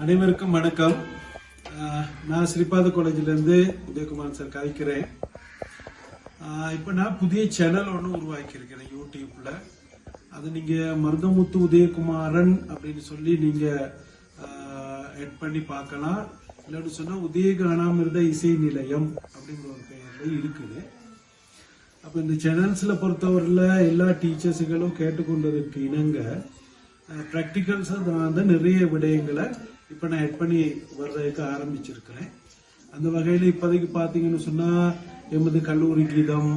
அனைவருக்கும் வணக்கம். நான் ஸ்ரீபாத காலேஜிலேருந்து உதயகுமார் சார் கதைக்கிறேன். இப்போ நான் புதிய சேனல் ஒன்று உருவாக்கியிருக்கிறேன் யூடியூப்ல. அது நீங்கள் மருதமுத்து உதயகுமாரன் அப்படின்னு சொல்லி நீங்கள் எட் பண்ணி பார்க்கலாம். இல்லைன்னு சொன்னால் உதயகானாமிருத இசை நிலையம் அப்படிங்கிற ஒரு பெயரில் இருக்குது. அப்போ இந்த சேனல்ஸில் பொறுத்தவரையில் எல்லா டீச்சர்ஸுகளும் கேட்டுக்கொண்டதற்கு இணங்க ப்ராக்டிக்கல்ஸாக தான் நிறைய விடயங்களை இப்போ நான் எட் பண்ணி வர்றதுக்கு ஆரம்பிச்சிருக்கிறேன். அந்த வகையில் இப்போதைக்கு பார்த்தீங்கன்னு சொன்னால் எமது கல்லூரி கீதம்,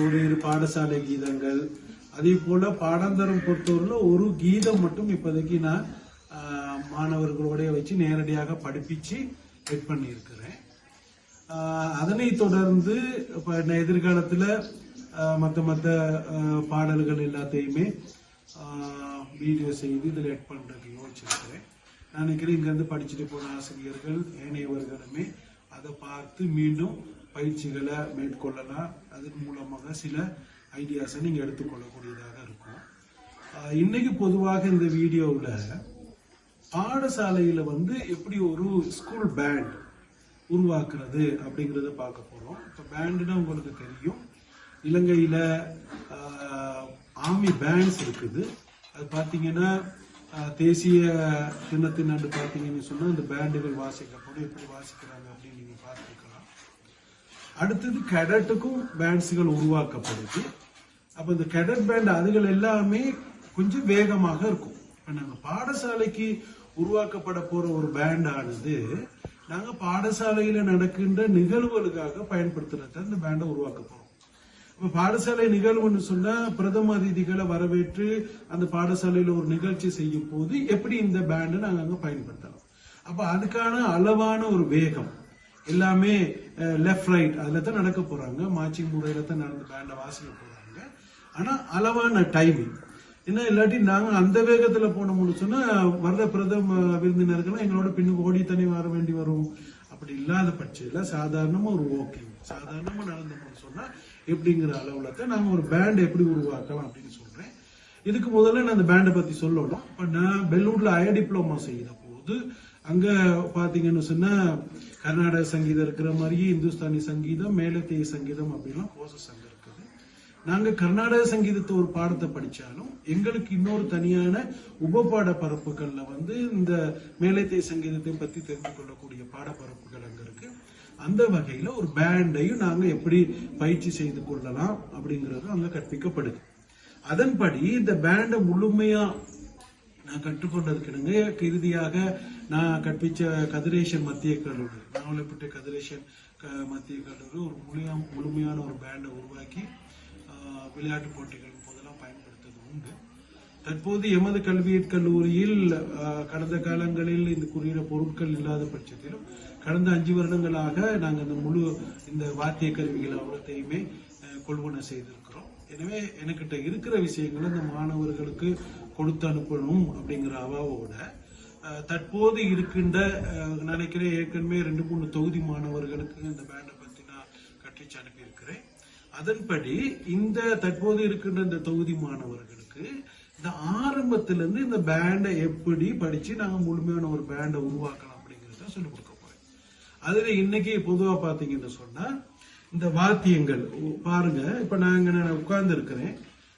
ஒரு பாடசாலை கீதங்கள், அதே போல் பாடந்தரம் பொறுத்தவரையில் ஒரு கீதம் மட்டும் இப்போதைக்கு நான் மாணவர்களோடைய வச்சு நேரடியாக படிப்பிச்சு எட் பண்ணியிருக்கிறேன். அதனை தொடர்ந்து இப்போ எதிர்காலத்தில் மற்ற பாடல்கள் எல்லாத்தையுமே வீடியோ செய்து இதில் எட் பண்ணுறதுக்கு யோசிச்சிருக்கிறேன். நான் நினைக்கிறேன் இங்கேருந்து படிச்சுட்டு போன ஆசிரியர்கள் ஏனையவர்களுமே அதை பார்த்து மீண்டும் பயிற்சிகளை மேற்கொள்ளலாம். அதன் மூலமாக சில ஐடியாஸை நீங்கள் எடுத்துக்கொள்ளக்கூடியதாக இருக்கும். இன்னைக்கு பொதுவாக இந்த வீடியோவில் பாடசாலையில் எப்படி ஒரு ஸ்கூல் பேண்ட் உருவாக்குறது அப்படிங்கிறத பார்க்க போகிறோம். இப்போ பேண்டுன்னா உங்களுக்கு தெரியும், இலங்கையில் ஆர்மி பேண்ட்ஸ் இருக்குது. அது பார்த்தீங்கன்னா தேசிய தினத்தின் அன்று பார்த்தீங்கன்னு சொன்னால் இந்த பேண்டுகள் வாசிக்கப்படும். எப்படி வாசிக்கிறாங்க அப்படின்னு நீங்கள் பார்த்துருக்கலாம். அடுத்தது கேடட்டுக்கும் பேண்ட்ஸுகள் உருவாக்கப்படுது. அப்போ இந்த கேடட் பேண்ட் அதுகள் எல்லாமே கொஞ்சம் வேகமாக இருக்கும். இப்போ நாங்கள் பாடசாலைக்கு உருவாக்கப்பட போகிற ஒரு பேண்ட் ஆனது நாங்கள் பாடசாலையில் நடக்கின்ற நிகழ்வுகளுக்காக பயன்படுத்துறத இந்த பேண்டை உருவாக்க போகிறோம். இப்போ பாடசாலை நிகழ்வுன்னு சொன்னா பிரதம அதிதிகளை வரவேற்று அந்த பாடசாலையில் ஒரு நிகழ்ச்சி செய்யும் போது எப்படி இந்த பேண்டை நாங்கள் அங்கே பயன்படுத்தலாம். அப்போ அதுக்கான அளவான ஒரு வேகம் எல்லாமே லெஃப்ட் ரைட் அதில் தான் நடக்க போறாங்க. மார்ச்சிங் முறையில தான் நடந்து பேண்டை வாசிக்க போறாங்க. ஆனால் அளவான டைமிங் என்ன, இல்லாட்டி நாங்கள் அந்த வேகத்தில் போனோம்னு சொன்னா வர்ற பிரதம விருந்தினர்கள் எங்களோட பின்னுக்கு ஓடித்தனி வர வேண்டி வரும். அப்படி இல்லாத பட்சத்தில் சாதாரணமா ஒரு வாக்கிங் சாதாரணமா நடந்தோம்னு சொன்னா எப்படிங்கிற அளவுல தான் நாங்கள் ஒரு பேண்ட் எப்படி உருவாக்கலாம் அப்படின்னு சொல்றேன். இதுக்கு முதல்ல நான் அந்த பேண்டை பத்தி சொல்லணும். இப்போ நான் பெல்லூர்ல ஹையர் டிப்ளமா செய்த போது அங்க பாத்தீங்கன்னு சொன்னா கர்நாடக சங்கீதம் இருக்கிற மாதிரியே இந்துஸ்தானி சங்கீதம், மேலத்தேய சங்கீதம் அப்படின்லாம் கோர்சஸ் அங்க இருக்குது. நாங்க கர்நாடக சங்கீதத்தை ஒரு பாடத்தை படிச்சாலும் எங்களுக்கு இன்னொரு தனியான உபபாட பரப்புகள்ல இந்த மேலத்தேய சங்கீதத்தை பத்தி தெரிந்து கொள்ளக்கூடிய பாடப்பரப்புகள் அங்க இருக்கு. அந்த வகையில ஒரு பேண்டையும் நாங்க எப்படி பயிற்சி செய்து கொள்ளலாம் அப்படிங்கிறது அங்க கற்பிக்கப்படுது. அதன்படி இந்த பேண்டை முழுமையா நான் கற்றுக்கொண்டதுக்கிடுங்க இறுதியாக நான் கற்பிச்ச கதிரேசன் மத்திய கல்லூரி, நாவலப்பட்ட கதிரேசன் மத்திய கல்லூரி ஒரு முழுமையான ஒரு பேண்டை உருவாக்கி விளையாட்டு போட்டிகள் போதெல்லாம் பயன்படுத்துவது உண்டு. தற்போது எமது கல்வியற் கல்லூரியில் கடந்த காலங்களில் இந்த குறியிட பொருட்கள் இல்லாத பட்சத்திலும் கடந்த 5 வருடங்களாக நாங்கள் இந்த வாத்திய கருவிகள் அவ்வளத்தையுமே கொள்வனை செய்திருக்கிறோம். எனவே எனக்கிட்ட இருக்கிற விஷயங்களை இந்த மாணவர்களுக்கு கொடுத்து அனுப்பணும் அப்படிங்கிற அவாவோட தற்போது இருக்கின்ற நினைக்கிறேன் ஏற்கனவே 2-3 தொகுதி மாணவர்களுக்கு இந்த பேண்டை பத்தி நான் கற்பிச்சு அனுப்பியிருக்கிறேன். அதன்படி இந்த தற்போது இருக்கின்ற இந்த தொகுதி மாணவர்களுக்கு இந்த ஆரம்பத்திலிருந்து இந்த பேண்டை எப்படி படிச்சு நாங்க முழுமையான ஒரு பேண்டை உருவாக்கலாம் அப்படிங்கறத சொல்லிக் கொடுக்க போறேன். அதுல இன்னைக்கு பொதுவா பாத்தீங்கன்னு சொன்னா இந்த வாத்தியங்கள் பாருங்க. இப்ப நான் உட்கார்ந்து இருக்கிறேன்,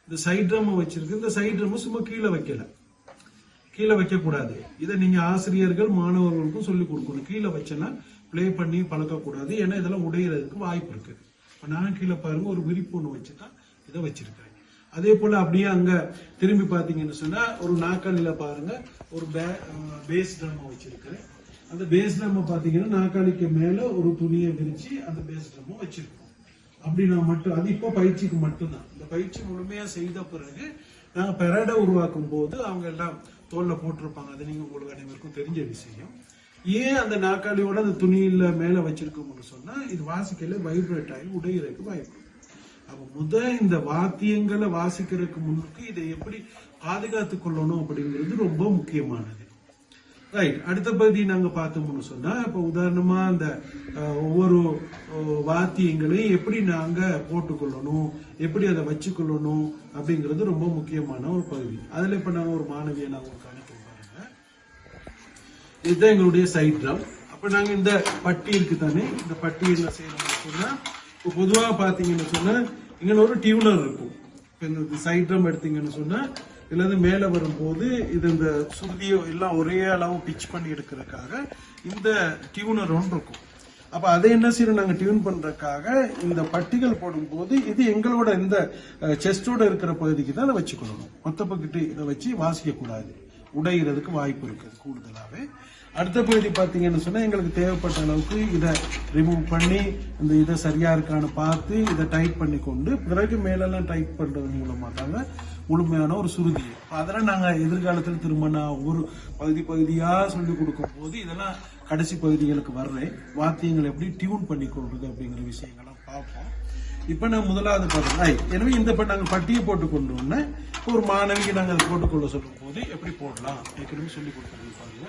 இந்த சைட் ட்ரம் வச்சிருக்கேன். இந்த சைட் ட்ரம் சும்மா கீழே வைக்க கூடாது. இதை நீங்க ஆசிரியர்கள் மாணவர்களுக்கும் சொல்லிக் கொடுக்கணும். கீழே வச்சேன்னா பிளே பண்ணி பழக்கக்கூடாது. ஏன்னா இதெல்லாம் உடையிறதுக்கு வாய்ப்பு இருக்கு. இப்ப நான் கீழே பாருங்க ஒரு விரிப்பு ஒண்ணு வச்சுதான் இதை வச்சிருக்கேன். அதே போல அப்படியே அங்க திரும்பி பாத்தீங்கன்னு சொன்னா ஒரு நாற்காலியில பாருங்க ஒரு பேஸ் ட்ரம் வச்சிருக்கிறேன். அந்த பேஸ் ட்ரம் பாத்தீங்கன்னா நாற்காலிக்கு மேல ஒரு துணியை விரிச்சு அந்த பேஸ் ட்ரம் வச்சிருக்கோம். அப்படி நான் மட்டும் அது இப்போ பயிற்சிக்கு மட்டும்தான். இந்த பயிற்சி முழுமையா செய்த பிறகு நாங்க பெரடை உருவாக்கும் போது அவங்க எல்லாம் தோல்ல போட்டிருப்பாங்க. அது நீங்க உங்களுக்கு அனைவருக்கும் தெரிஞ்ச விஷயம். ஏன் அந்த நாற்காலியோட அந்த துணியில மேல வச்சிருக்கோம்னு சொன்னா இது வாசிக்கல வைப்ரேட் ஆகி உடையிறதுக்கு வாய்ப்பு. அப்ப இந்த வாத்தியங்களை வாசிக்கிறதுக்கு முன்னுக்கு இதை எப்படி பாதுகாத்துக் கொள்ளணும் அப்படிங்கிறது ரொம்ப முக்கியமானது. ரைட். அடுத்த பகுதி நாங்க பார்த்தோம்னு சொன்னா இப்ப உதாரணமா அந்த ஒவ்வொரு வாத்தியங்களையும் எப்படி நாங்க போட்டுக்கொள்ளணும், எப்படி அதை வச்சுக்கொள்ளணும் அப்படிங்கிறது ரொம்ப முக்கியமான ஒரு பகுதி. அதுல இப்ப நான் ஒரு மாணவியை நான் உங்களுக்கு அனுப்பி பாருங்க. இதுதான் எங்களுடைய சைட் ட்ரம். அப்ப நாங்க இந்த பட்டி இருக்கு தானே, இந்த பட்டி என்ன செய்யணும்னு சொன்னா, இப்போ பொதுவாக பாத்தீங்கன்னு சொன்னா இங்க ஒரு டியூனர் இருக்கும். இப்போ இந்த சைட் ட்ரம் எடுத்தீங்கன்னு சொன்னா இதுல இருந்து மேல வரும்போது இது இந்த சுருதியை எல்லாம் ஒரே அளவு பிச் பண்ணி எடுக்கிறதுக்காக இந்த டியூனர் ஒன்று இருக்கும். அப்ப அதை என்ன செய்யணும், நாங்க டியூன் பண்றதுக்காக இந்த பட்டிகள் போடும்போது இது எங்களோட இந்த செஸ்டோட இருக்கிற பகுதிக்கு தான் அதை வச்சுக்கொள்ளணும். மொத்த பக்கத்து இதை வச்சு வாசிக்க கூடாது, உடைகிறதுக்கு வாய்ப்பு இருக்குது கூடுதலாவே. அடுத்த பகுதி பாத்தீங்கன்னு சொன்னா எங்களுக்கு தேவைப்பட்ட அளவுக்கு இதை ரிமூவ் பண்ணி இந்த இதை சரியா இருக்கான்னு பார்த்து இதை டைட் பண்ணி கொண்டு பிறகு மேலெல்லாம் டைட் பண்றது மூலமா தாங்க முழுமையான ஒரு சுருதி. அதெல்லாம் நாங்க எதிர்காலத்தில் திரும்ப நான் ஒரு பகுதியா சொல்லி கொடுக்கும் போது இதெல்லாம் கடைசி பகுதிகளுக்கு வர்றேன், வாத்தியங்களை எப்படி டியூன் பண்ணி கொள்றது அப்படிங்கிற விஷயங்கள்லாம் பார்ப்போம். இப்ப நான் முதலாவது பார்த்தேன். எனவே இந்த நாங்கள் பட்டியை போட்டு கொண்டு வந்தோம்னா ஒரு மாணவிக்கு நாங்கள் அதை போட்டுக்கொள்ள சொல்லும் போது எப்படி போடலாம் ஏற்கனவே சொல்லி கொடுத்துருங்க பாருங்க.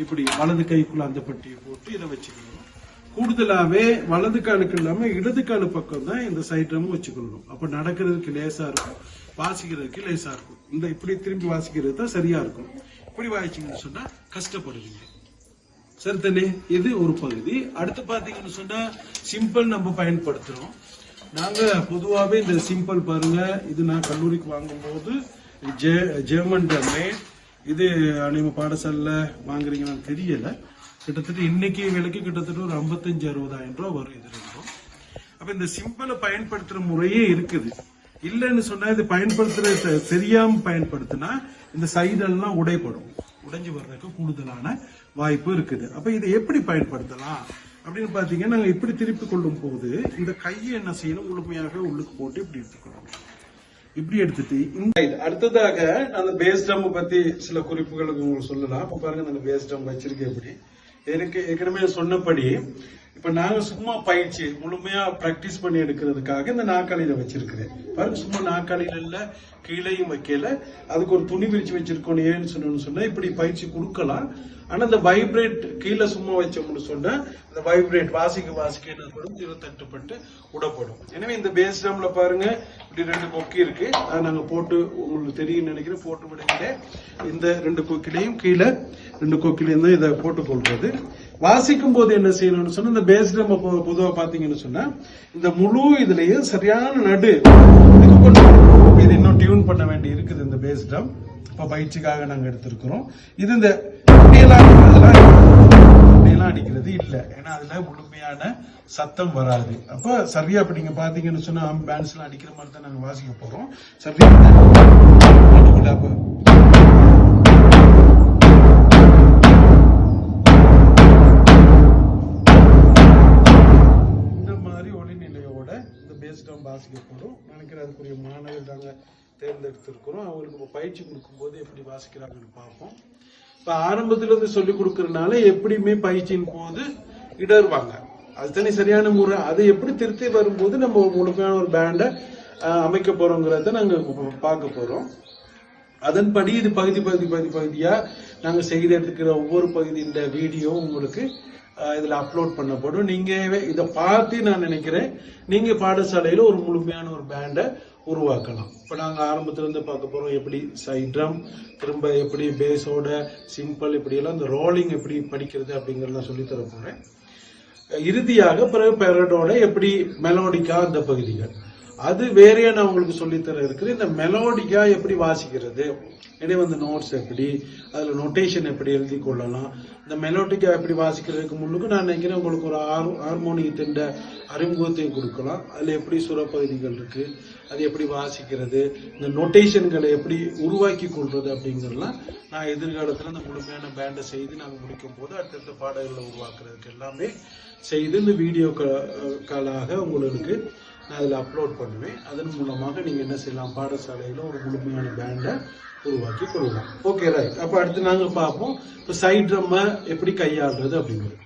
இப்படி வலது கைக்குள்ள அந்த பட்டியை போட்டு இதை வச்சுக்கணும். கூடுதலாவே வலது காலுக்கு இல்லாம இடது காலு பக்கம் தான் இந்த சைட்ரமும் வச்சுக்கணும். அப்ப நடக்கிறதுக்கு லேசா இருக்கும், வாசிக்கிறதுக்கு லேசா இருக்கும். இந்த இப்படி திரும்பி வாசிக்கிறது தான் சரியா இருக்கும். இப்படி வாசிச்சீங்கன்னு சொன்னா கஷ்டப்படுவீங்க. சரி தானே, இது ஒரு பகுதி. அடுத்து பாத்தீங்கன்னு சொன்னா சிம்பிள் நம்ம பயன்படுத்துறோம். நாங்க பொதுவாகவே இந்த சிம்பிள் பாருங்க, இது நான் கல்லூரிக்கு வாங்கும் போது ஜெர்மன் மேட், இது நீங்க பாடசாலைல வாங்குறீங்கன்னு தெரியல, கிட்டத்தட்ட இன்னைக்கு விலைக்கு கிட்டத்தட்ட ஒரு 55,000-60,000 ரூபாய் வரும் இது ரெண்டும். அப்ப இந்த சிம்பிளை பயன்படுத்துற முறையே இருக்குது. இல்லைன்னு சொன்னா இது பயன்படுத்துற தெரியாம பயன்படுத்தினா இந்த சைடெல்லாம் உடைப்படும், உடைஞ்சு வர்றதுக்கு கூடுதலான வாய்ப்பு இருக்குது. அப்ப இதை எப்படி பயன்படுத்தலாம் அப்படின்னு பாத்தீங்கன்னா நாங்க இப்படி திருப்பி கொள்ளும் போது இந்த கையை என்ன செய்யணும், முழுமையாக உள்ளுக்கு போட்டு இப்படி எடுத்துக்கணும். இப்படி எடுத்துட்டு இந்த அடுத்ததாக அந்த பேஸ் ட்ரம் பத்தி சில குறிப்புகளுக்கு உங்களுக்கு சொல்லலாம். இப்ப பாருங்க அந்த பேஸ் ட்ரம் வச்சிருக்கேன். எப்படி எனக்கு ஏற்கனவே சொன்னபடி இப்ப நாங்க சும்மா பயிற்சி முழுமையா பிராக்டிஸ் பண்ணி எடுக்கிறதுக்காக இந்த நாற்காலியில வச்சிருக்கிறேன். பாருங்க சும்மா நாற்காலியில இல்ல, கீழையும் வைக்கல, அதுக்கு ஒரு துணி விரிச்சு வச்சிருக்கோம். ஏன்னு சொன்னா இப்படி பயிற்சி கொடுக்கலாம். ஆனா இந்த வைப்ரேட் கீழே சும்மா வச்சோம்னு சொன்னா இந்த வைப்ரேட் வாசிக்க தட்டுப்பட்டு உடப்படும். எனவே இந்த பேஸ் ட்ரம்ல பாருங்க இப்படி 2 கொக்கி இருக்கு. அதை நாங்க போட்டு உங்களுக்கு தெரியும் நினைக்கிறேன், போட்டு விடுங்க. இந்த 2 கொக்கிலையும் கீழே 2 கொக்கிலையும் தான் இதை போட்டு கொள்றது. வாசிக்கும் போது என்ன செய்யணும்னு சொன்னா இந்த பேஸ் ட்ரம் பொதுவா பாத்தீங்கன்னு சொன்னா இந்த முழு இதுலயும் சரியான நடு இது இன்னும் டியூன் பண்ண வேண்டி இருக்குது இந்த பேஸ் ட்ரம். இப்ப பயிற்சிக்காக நாங்க எடுத்திருக்கிறோம். இது இந்த அடிக்கிறது இல்ல, ஏன்னா அதுல முழுமையான சத்தம் வராது. அப்ப சரியா இப்ப நீங்க பாத்தீங்கன்னு சொன்னா பேண்ட்ஸ் எல்லாம் அடிக்கிற மாதிரி தான் நாங்க வாசிக்க போறோம். சரியா இந்த மாதிரி ஒளிநிலையோட இந்த பேஸ் ட்ரம் வாசிக்க போறோம். நினைக்கிறேன் அதுக்குரிய மாணவர்கள் நாங்க தேர்ந்தெடுத்திருக்கிறோம். அவங்களுக்கு பயிற்சி கொடுக்கும் போது எப்படி வாசிக்கிறாங்கன்னு பார்ப்போம். இப்ப ஆரம்பத்துல இருந்து சொல்லி கொடுக்கறதுனால எப்படியுமே பயிற்சியின் போது இடருவாங்க, அது தனி சரியான முறை. அதை எப்படி திருத்தி வரும்போது நம்ம முழுமையான ஒரு பேண்டை அமைக்க போறோங்கிறத நாங்க பார்க்க போறோம். அதன்படி இது பகுதியா நாங்க செய்து எடுத்துக்கிற ஒவ்வொரு பகுதியின் வீடியோ உங்களுக்கு இதுல அப்லோட் பண்ணப்படும். நீங்க இதை பார்த்து நான் நினைக்கிறேன் நீங்க பாடசாலையில ஒரு முழுமையான ஒரு பேண்டை உருவாக்கலாம். இப்ப நாங்க ஆரம்பத்துல இருந்து பார்க்க போறோம் எப்படி சைட் ட்ரம், திரும்ப எப்படி பேஸோட சிம்பிள், இப்படி எல்லாம் இந்த ரோலிங் எப்படி படிக்கிறது அப்படிங்கறத சொல்லி தர போறேன். இறுதியாக பிறகு பெரடோட எப்படி மெலோடிக்கா அந்த பகுதிகள் அது வேறையா நான் உங்களுக்கு சொல்லித்தர இருக்குது. இந்த மெலோடிக்கா எப்படி வாசிக்கிறது, இடையே வந்து நோட்ஸ் எப்படி, அதுல நோட்டேஷன் எப்படி எழுதி கொள்ளலாம், இந்த மெலோடிக்கா எப்படி வாசிக்கிறதுக்கு முன்னுக்கு நான் நினைக்கிறேன் உங்களுக்கு ஒரு ஹார்மோனியத்தின் அறிமுகத்தையும் கொடுக்கலாம். அதுல எப்படி சுரப்பகுதிகள் இருக்கு, அது எப்படி வாசிக்கிறது, இந்த நோட்டேஷன்களை எப்படி உருவாக்கி கொள்றது அப்படிங்கறதெல்லாம் நான் எதிர்காலத்துல இந்த முழுமையான பேண்டை செய்து நாங்கள் முடிக்கும் போது அடுத்தடுத்த பாடல்களை உருவாக்குறதுக்கு எல்லாமே செய்து இந்த வீடியோக்களாக உங்களுக்கு நான் அதில் அப்லோட் பண்ணுவேன். அதன் மூலமாக நீங்க என்ன செய்யலாம், பாடசாலையில ஒரு முழுமையான பேண்டை உருவாக்கி கொள்ளலாம். Okay right. அப்ப அடுத்து நாங்க பார்ப்போம் இப்போ சைட் ட்ரம் எப்படி கையாளுறது அப்படிங்கிறது.